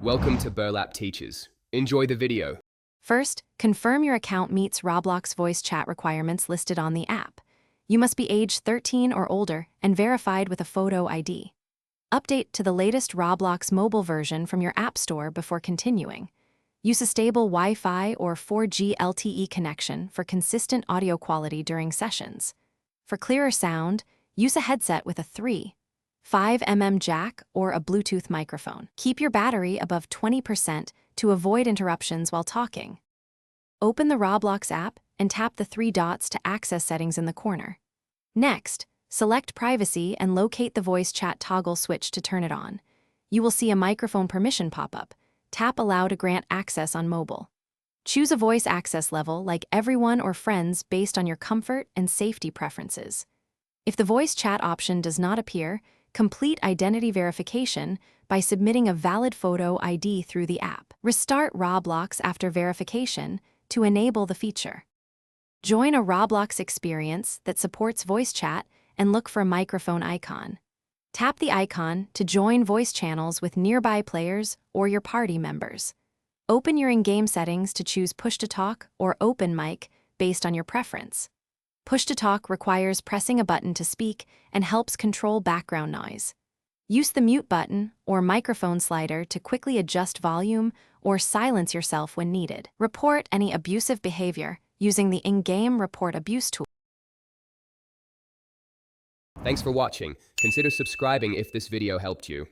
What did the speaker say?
Welcome to Burlap Teachers. Enjoy the video. First, confirm your account meets Roblox voice chat requirements listed on the app. You must be age 13 or older and verified with a photo ID. Update to the latest Roblox mobile version from your app store before continuing. Use a stable Wi-Fi or 4G LTE connection for consistent audio quality during sessions. For clearer sound, use a headset with a 3.5 mm jack or a Bluetooth microphone. Keep your battery above 20% to avoid interruptions while talking. Open the Roblox app and tap the three dots to access settings in the corner. Next, select Privacy and locate the voice chat toggle switch to turn it on. You will see a microphone permission pop up. Tap Allow to grant access on mobile. Choose a voice access level like everyone or friends based on your comfort and safety preferences. If the voice chat option does not appear, complete identity verification by submitting a valid photo ID through the app. Restart Roblox after verification to enable the feature. Join a Roblox experience that supports voice chat and look for a microphone icon. Tap the icon to join voice channels with nearby players or your party members. Open your in-game settings to choose push-to-talk or open mic based on your preference. Push-to-talk requires pressing a button to speak and helps control background noise. Use the mute button or microphone slider to quickly adjust volume or silence yourself when needed. Report any abusive behavior using the in-game Report Abuse tool. Thanks for watching. Consider subscribing if this video helped you.